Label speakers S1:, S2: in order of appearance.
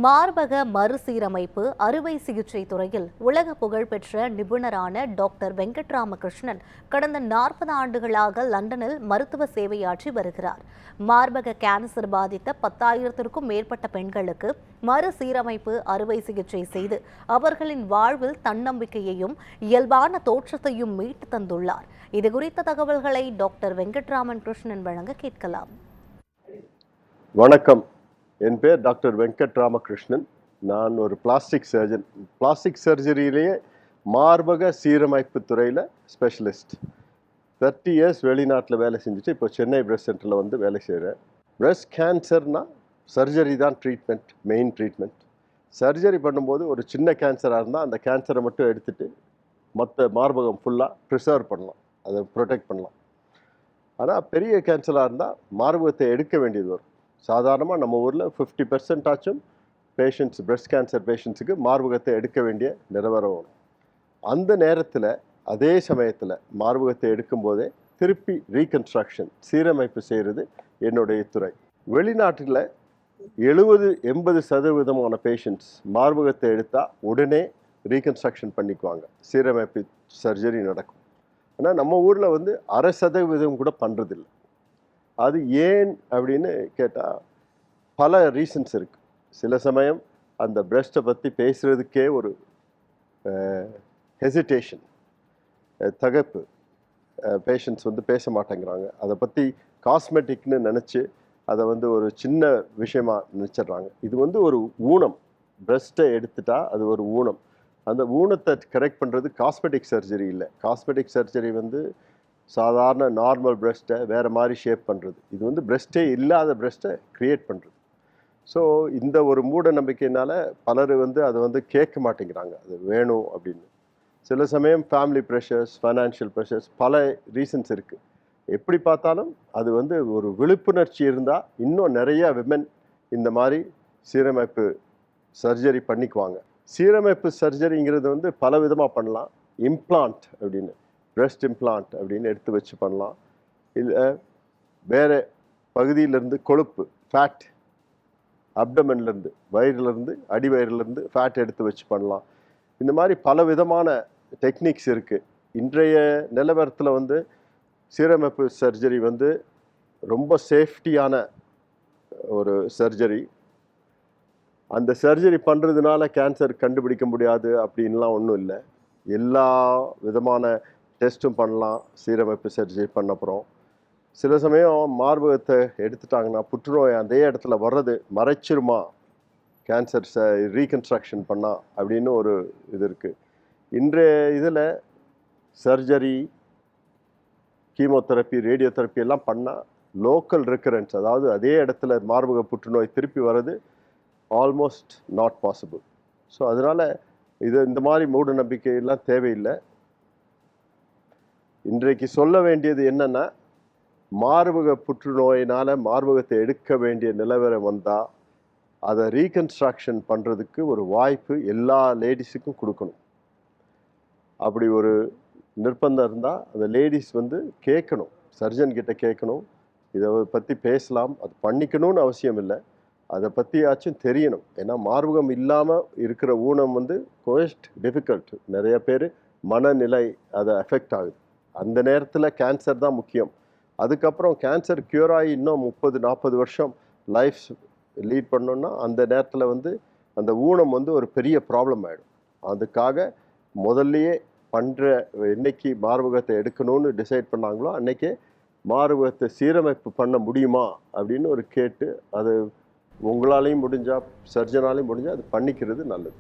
S1: மார்பக மறுசீரமைப்பு அறுவை சிகிச்சை துறையில் உலக புகழ்பெற்ற நிபுணரான டாக்டர் வெங்கட்ராமகிருஷ்ணன் கடந்த 40 ஆண்டுகளாக லண்டனில் மருத்துவ சேவையாற்றி வருகிறார். மார்பக கேன்சர் பாதித்த 10,000க்கும் மேற்பட்ட பெண்களுக்கு மறுசீரமைப்பு அறுவை சிகிச்சை செய்து அவர்களின் வாழ்வில் தன்னம்பிக்கையையும் இயல்பான தோற்றத்தையும் மீட்டு தந்துள்ளார். இதுகுறித்த தகவல்களை டாக்டர் வெங்கட்ராமன் கிருஷ்ணன் வழங்க கேட்கலாம்.
S2: வணக்கம். என் பேர் டாக்டர் வெங்கட் ராமகிருஷ்ணன். நான் ஒரு பிளாஸ்டிக் சர்ஜன். பிளாஸ்டிக் சர்ஜரியிலேயே மார்பக சீரமைப்பு துறையில் ஸ்பெஷலிஸ்ட். 30 இயர்ஸ் வெளிநாட்டில் வேலை செஞ்சுட்டு இப்போ சென்னை பிரஸ்ட் சென்டரில் வந்து வேலை செய்கிறேன். பிரஸ்ட் கேன்சர்னால் சர்ஜரி தான் ட்ரீட்மெண்ட், மெயின் ட்ரீட்மெண்ட். சர்ஜரி பண்ணும்போது ஒரு சின்ன கேன்சராக இருந்தால் அந்த கேன்சரை மட்டும் எடுத்துகிட்டு மற்ற மார்பகம் ஃபுல்லாக ப்ரிசர்வ் பண்ணலாம், அதை ப்ரொடெக்ட் பண்ணலாம். ஆனால் பெரிய கேன்சராக இருந்தால் மார்பகத்தை எடுக்க வேண்டியது வரும். சாதாரணமாக நம்ம ஊரில் 50% ஆச்சும் பேஷண்ட்ஸ், பிரஸ்ட் கேன்சர் பேஷண்ட்ஸுக்கு மார்பகத்தை எடுக்க வேண்டிய நிலவரம் வரும். அந்த நேரத்தில் அதே சமயத்தில் மார்பகத்தை எடுக்கும்போதே திருப்பி ரீகன்ஸ்ட்ரக்ஷன், சீரமைப்பு செய்கிறது என்னுடைய துறை. வெளிநாட்டில் 70-80% பேஷண்ட்ஸ் மார்பகத்தை எடுத்தால் உடனே ரீகன்ஸ்ட்ரக்ஷன் பண்ணிக்குவாங்க, சீரமைப்பு சர்ஜரி நடக்கும். ஆனால் நம்ம ஊரில் வந்து 0.5% கூட பண்ணுறதில்லை. அது ஏன் அப்படின்னு கேட்டால் பல ரீசன்ஸ் இருக்குது. சில சமயம் அந்த பிரஸ்ட்டை பற்றி பேசுகிறதுக்கே ஒரு ஹெசிடேஷன், தகப்பு. பேஷண்ட்ஸ் வந்து பேச மாட்டேங்கிறாங்க. அதை பற்றி காஸ்மெட்டிக்னு நினச்சி அதை வந்து ஒரு சின்ன விஷயமாக நினச்சிட்றாங்க. இது வந்து ஒரு ஊனம். பிரஸ்ட்டை எடுத்துட்டா அது ஒரு ஊனம். அந்த ஊனத்தை கரெக்ட் பண்ணுறது காஸ்மெட்டிக் சர்ஜரி இல்லை. காஸ்மெட்டிக் சர்ஜரி வந்து சாதாரண நார்மல் பிரஸ்ட்டை வேறு மாதிரி ஷேப் பண்ணுறது. இது வந்து பிரஸ்ட்டே இல்லாத பிரஸ்ட்டை க்ரியேட் பண்ணுறது. ஸோ இந்த ஒரு மூட நம்பிக்கையினால் பலர் வந்து அதை வந்து கேட்க மாட்டேங்கிறாங்க, அது வேணும் அப்படின்னு. சில சமயம் ஃபேமிலி ப்ரெஷர்ஸ், ஃபைனான்ஷியல் ப்ரெஷர்ஸ், பல ரீசன்ஸ் இருக்குது. எப்படி பார்த்தாலும் அது வந்து ஒரு விழிப்புணர்ச்சி இருந்தால் இன்னும் நிறையா விமன் இந்த மாதிரி சீரமைப்பு சர்ஜரி பண்ணிக்குவாங்க. சீரமைப்பு சர்ஜரிங்கிறது வந்து பல விதமாக பண்ணலாம். இம்ப்ளான்ட் அப்படின்னு, பிரஸ்ட் இம்ப்ளான்ட் அப்படின்னு எடுத்து வச்சு பண்ணலாம். இல்லை வேறு பகுதியிலேருந்து கொழுப்பு, ஃபேட், அப்டமன்லேருந்து, வயிறுலேருந்து, அடிவயிறுலேருந்து ஃபேட் எடுத்து வச்சு பண்ணலாம். இந்த மாதிரி பல விதமான டெக்னிக்ஸ் இருக்குது. இன்றைய நிலவரத்தில் வந்து சீரமைப்பு சர்ஜரி வந்து ரொம்ப சேஃப்டியான ஒரு சர்ஜரி. அந்த சர்ஜரி பண்ணுறதுனால கேன்சர் கண்டுபிடிக்க முடியாது அப்படின்லாம் ஒன்றும் இல்லை. எல்லா விதமான டெஸ்ட்டும் பண்ணலாம் சீரமைப்பு சர்ஜரி பண்ணப்புறம். சில சமயம் மார்பகத்தை எடுத்துட்டாங்கன்னா புற்றுநோய் அதே இடத்துல வர்றது மறைச்சிருமா கேன்சர் ரீகன்ஸ்ட்ரக்ஷன் பண்ணால் அப்படின்னு ஒரு இது இருக்குது. இன்றைய இதில் சர்ஜரி, கீமோதெரப்பி, ரேடியோதெரப்பி எல்லாம் பண்ணால் லோக்கல் ரெக்கரன்ஸ், அதாவது அதே இடத்துல மார்பக புற்றுநோய் திருப்பி வர்றது ஆல்மோஸ்ட் நாட் பாசிபிள். ஸோ அதனால் இந்த மாதிரி மூட நம்பிக்கையெல்லாம் தேவையில்லை. இன்றைக்கு சொல்ல வேண்டியது என்னென்னா, மார்பக புற்றுநோயினால் மார்பகத்தை எடுக்க வேண்டிய நிலவரம் வந்தால் அதை ரீகன்ஸ்ட்ரக்ஷன் பண்ணுறதுக்கு ஒரு வாய்ப்பு எல்லா லேடிஸுக்கும் கொடுக்கணும். அப்படி ஒரு நிர்பந்தம் இருந்தால் அந்த லேடிஸ் வந்து கேட்கணும், சர்ஜன்கிட்ட கேட்கணும், இதை பற்றி பேசலாம். அது பண்ணிக்கணும்னு அவசியம் இல்லை, அதை பற்றியாச்சும் தெரியணும். ஏன்னா மார்பகம் இல்லாமல் இருக்கிற ஊனம் வந்து கோஸ்ட் டிஃபிகல்ட். நிறைய பேர் மனநிலை அதை அஃபெக்ட் ஆகுது. அந்த நேரத்தில் கேன்சர் தான் முக்கியம். அதுக்கப்புறம் கேன்சர் க்யூர் ஆகி இன்னும் 30-40 வருஷம் லைஃப் லீட் பண்ணோன்னா அந்த நேரத்தில் வந்து அந்த ஊனம் வந்து ஒரு பெரிய ப்ராப்ளம் ஆகிடும். அதுக்காக முதல்லையே என்னைக்கு மார்பகத்தை எடுக்கணும்னு டிசைட் பண்ணாங்களோ அன்றைக்கே மார்பகத்தை சீரமைப்பு பண்ண முடியுமா அப்படின்னு ஒரு கேட்டு, அது உங்களாலையும் முடிஞ்சால், சர்ஜனாலையும் முடிஞ்சால் அது பண்ணிக்கிறது நல்லது.